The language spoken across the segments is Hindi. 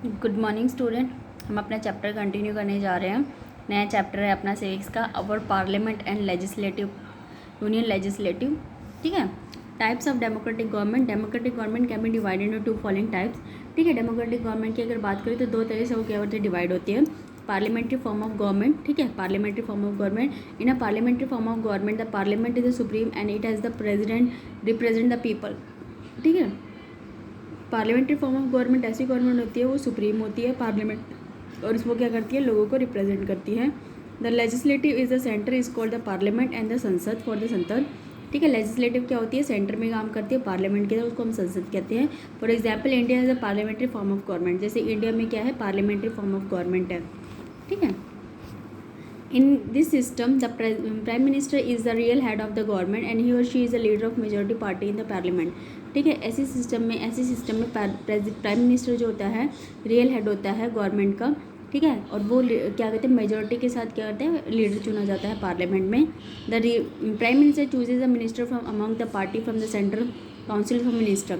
Good morning student. हम अपना चैप्टर कंटिन्यू करने जा रहे हैं। नया चैप्टर है अपना सिविक्स का, our parliament and legislative, union legislative. ठीक है। Types of democratic government. Democratic government can be divided into two following types. ठीक है। डेमोक्रेटिक गवर्नमेंट की अगर बात करें तो दो तरह से वो क्या होती है, डिवाइड होती है। Parliamentary form of government. ठीक है। Parliamentary form of government. In a parliamentary form of government the parliament is the supreme and it has the president represent the people. ठीक है। पार्लियामेंट्री फॉर्म ऑफ गवर्नमेंट ऐसी गवर्नमेंट होती है वो सुप्रीम होती है पार्लियामेंट, और उसको क्या करती है, लोगों को रिप्रेजेंट करती है। The legislative is the centre is called the parliament and the संसद फॉर द संसद। ठीक है। लेजिस्लेटिव क्या होती है, सेंटर में काम करती है, पार्लियामेंट के उसको हम संसद कहते हैं। For example India is a parliamentary form of government. जैसे इंडिया में क्या है, पार्लियामेंट्री फॉर्म ऑफ गवर्नमेंट है। ठीक है। In this system, the prime minister is the real head of the government and he or she is the leader of majority party in the parliament. ठीक है। ऐसे सिस्टम में प्राइम मिनिस्टर जो होता है रियल हेड होता है गवर्नमेंट का। ठीक है। और वो क्या कहते हैं, मेजोरिटी के साथ क्या करते हैं, लीडर चुना जाता है पार्लियामेंट में। The prime minister chooses the minister from among the party from the central council of minister.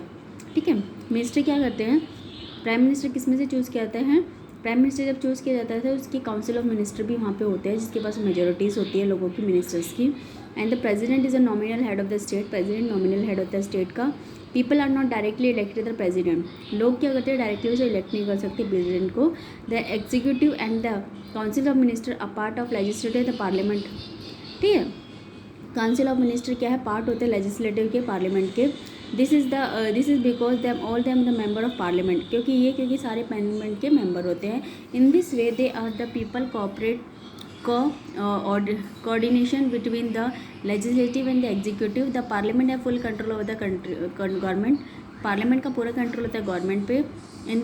ठीक है। मिनिस्टर क्या करते हैं, प्राइम मिनिस्टर किस में से चूज़ किया जाता है, प्राइम मिनिस्टर जब चूज़ किया जाता है उसकी काउंसिल ऑफ मिनिस्टर भी वहाँ पे होते हैं जिसके पास मेजोरिटीज़ होती है लोगों की, मिनिस्टर्स की। And the president is a nominal head of the state. President nominal head होता है स्टेट का। People are not directly elected the president. लोग क्या करते हैं, डायरेक्टली उसे इलेक्ट नहीं कर सकते प्रेसिडेंट को। The executive and the council of minister a part of legislative the parliament. ठीक है। काउंसिल ऑफ मिनिस्टर क्या है, पार्ट होते हैं लेजिस्लेटिव के, पार्लियामेंट के। This is because them all them the member of parliament. क्योंकि सारे पार्लियामेंट के मेंबर होते हैं। In this way they are the people cooperate coordination between the legislative and the executive. The parliament है full control over the government. Parliament का पूरा कंट्रोल होता है गवर्नमेंट पे। In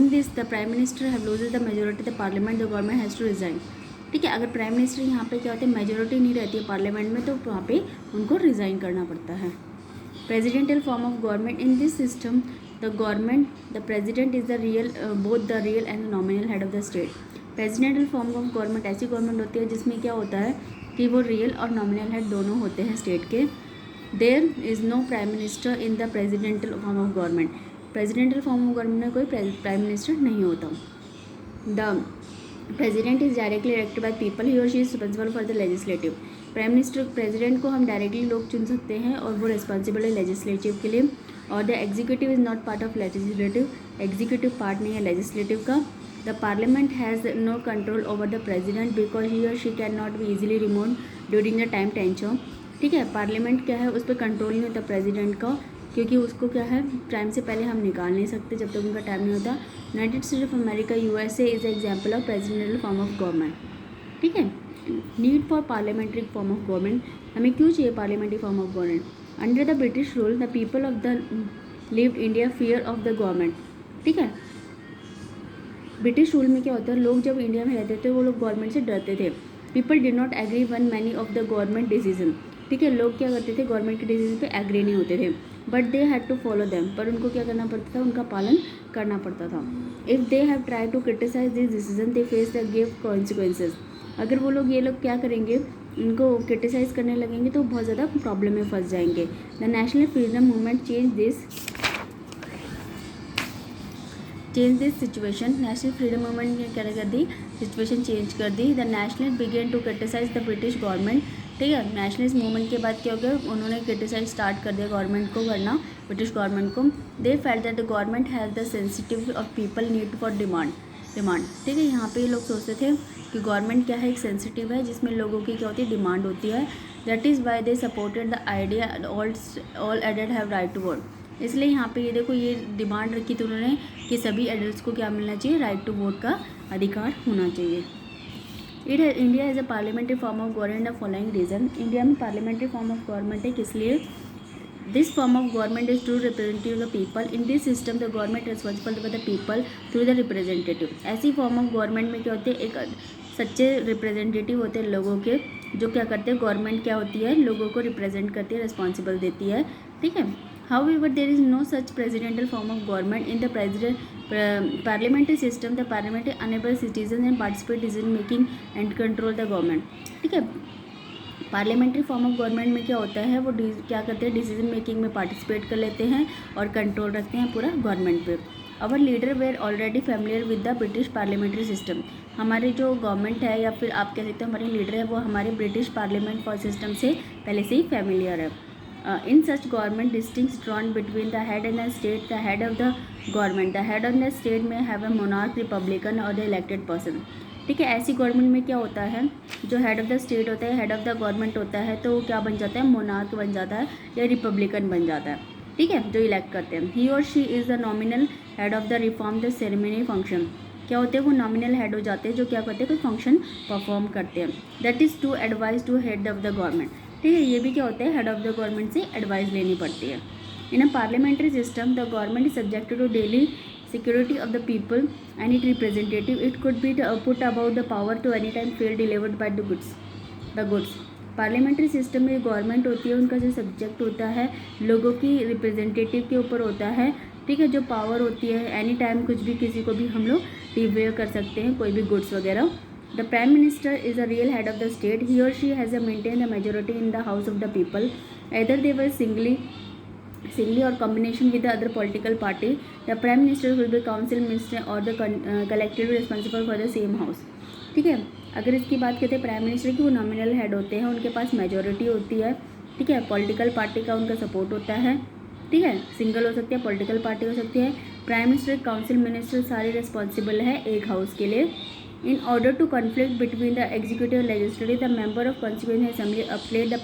this the prime minister have loses the majority the parliament, the government has to resign. ठीक है। अगर प्राइम मिनिस्टर यहाँ पे क्या होता है, मेजोरिटी नहीं रहती है पार्लियामेंट में, तो वहाँ पे उनको रिज़ाइन करना पड़ता है। Presidential form of government. In this system the president is the real both the real and nominal head of the state. Presidential form of government ऐसी गवर्नमेंट होती है जिसमें क्या होता है कि वो रियल और नॉमिनल हेड दोनों होते हैं स्टेट के। There is no prime minister in the presidential form of government. Presidential form of government में कोई प्राइम मिनिस्टर नहीं होता। The president is directly elected by people, he or she is responsible for the legislative. Prime minister, president को हम डायरेक्टली लोग चुन सकते हैं और वो रिस्पॉन्सिबल है लेजिस्लेटिव के लिए। और the executive is not part of legislative. Executive part नहीं है लेजिस्लेटिव का। The parliament has no control over the president because he or she can not be easily remove during the time tension. ठीक है। पार्लियामेंट क्या है, उस पर कंट्रोल नहीं होता प्रेसिडेंट का, क्योंकि उसको क्या है, टाइम से पहले हम निकाल नहीं सकते जब तक उनका टाइम नहीं होता। United state of America USA is example of presidential form of government. ठीक है। Need for parliamentary form of government. हमें क्यों चाहिए parliamentary form of government? Under the British rule the people of the lived India fear of the government. ठीक है। ब्रिटिश रूल में क्या होता है, लोग जब इंडिया में रहते थे वो लोग गवर्नमेंट से डरते थे। People did not agree on many of the government decision. ठीक है। लोग क्या करते थे, गवर्नमेंट के डिसीजन पे एग्री नहीं होते थे, but they had to follow them. पर उनको क्या करना पड़ता था, उनका पालन करना पड़ता था। If they have try to criticise this decision they face the grave consequences. अगर वो लोग, ये लोग क्या करेंगे, इनको क्रिटिसाइज करने लगेंगे तो बहुत ज़्यादा प्रॉब्लम में फंस जाएंगे। The national freedom movement change this situation. National freedom movement ने क्या कर दी, सिचुएशन चेंज कर दी। The national began to criticise the British government. ठीक है। नेशनलिस्ट मूवमेंट के बाद क्या हो गया, उन्होंने क्रिटिसाइज स्टार्ट कर दिया गवर्नमेंट को करना, ब्रिटिश गवर्नमेंट को। They felt that the government has the sensitive of people need for demand. ठीक है। यहाँ पे ये लोग सोचते थे कि गवर्नमेंट क्या है, एक सेंसिटिव है जिसमें लोगों की क्या होती है, डिमांड होती है। That is why they supported the idea all adult have right to vote. इसलिए यहाँ पे ये देखो, ये डिमांड रखी थी उन्होंने कि सभी एडल्ट्स को क्या मिलना चाहिए, राइट टू वोट का अधिकार होना चाहिए। India is a parliamentary form of government the following reason. India में पार्लियामेंट्री फॉर्म ऑफ गवर्नमेंट है किस लिए, this form of government is true representative the people. In this system the government responsible for the people through the representative. ऐसी फॉर्म ऑफ गवर्नमेंट में क्या होते हैं, एक सच्चे रिप्रेजेंटेटिव होते हैं लोगों के, जो क्या करते हैं, गवर्नमेंट क्या होती है, लोगों को रिप्रेजेंट करती है, रिस्पॉन्सिबल देती है। ठीक है। However, there is no such presidential form of government in the parliamentary system. The parliament enables citizens and participate decision making and control the government. ठीक है। पार्लियामेंट्री फॉर्म ऑफ गवर्नमेंट में क्या होता है, वो क्या करते हैं, डिसीजन मेकिंग में पार्टिसिपेट कर लेते हैं और कंट्रोल रखते हैं पूरा गवर्नमेंट पे। Our leader were already familiar with the British parliamentary system. हमारे जो गवर्नमेंट है या फिर आप कह सकते हो हमारे लीडर है वो हमारे ब्रिटिश पार्लियामेंट सिस्टम से पहले से ही फैमिलियर है। In such government distincts drawn between the head and the state, the head of the government, the head of the state may have a monarch, republican or the elected person। ठीक है, ऐसी गवर्नमेंट में क्या होता है, जो हेड ऑफ़ द स्टेट होता है, हेड ऑफ़ द गवर्नमेंट होता है, तो वो क्या बन जाता है, मोनार्क बन जाता है या रिपब्लिकन बन जाता है। ठीक है, जो इलेक्ट करते हैं। ही or she is the nominal head of the reform the ceremony function. क्या होते हैं, वो नॉमिनल हेड हो जाते हैं जो क्या करते हैं, कोई फंक्शन परफॉर्म करते हैं। That is to advise to head of the government. ठीक है, ये भी क्या होता है, हेड ऑफ़ द गवर्नमेंट से एडवाइस लेनी पड़ती है। In a parliamentary system the government is subjected to daily security of the people and its representative. It could be put about the power to any time fail delivered by the goods। Parliamentary system में गवर्नमेंट होती है, उनका जो सब्जेक्ट होता है लोगों की रिप्रेजेंटेटिव के ऊपर होता है। ठीक है, जो पावर होती है एनी टाइम कुछ भी किसी को भी हम लोग डिवेयर कर सकते हैं, कोई भी गुड्स वगैरह। The prime minister is a real head of the state. He or she has a maintain the majority in the house of the people either they were singly or combination with the other political party। The prime minister will be council minister or the collectively responsible for the same house। ठीक है, अगर इसकी बात करते हैं प्राइम मिनिस्टर की, वो नॉमिनल हेड होते हैं, उनके पास मेजोरिटी होती है। ठीक है, पॉलिटिकल पार्टी का उनका सपोर्ट होता है। ठीक है, सिंगल हो सकती है, पॉलिटिकल पार्टी हो सकती है। प्राइम मिनिस्टर, काउंसिल मिनिस्टर सारे रिस्पॉन्सिबल है एक हाउस के लिए। In order to conflict between the executive and legislative the member of constituent assembly अपलेट the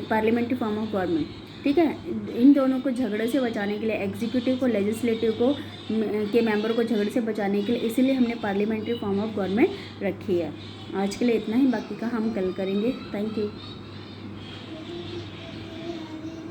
parliamentary form of government. ठीक है, इन दोनों को झगड़े से बचाने के लिए, एग्जीक्यूटिव को, लेजिस्लेटिव को के मेंबर को झगड़े से बचाने के लिए, इसीलिए हमने पार्लियामेंट्री फॉर्म ऑफ गवर्नमेंट रखी है। आज के लिए इतना ही, बाकी का हम कल करेंगे। Thank you.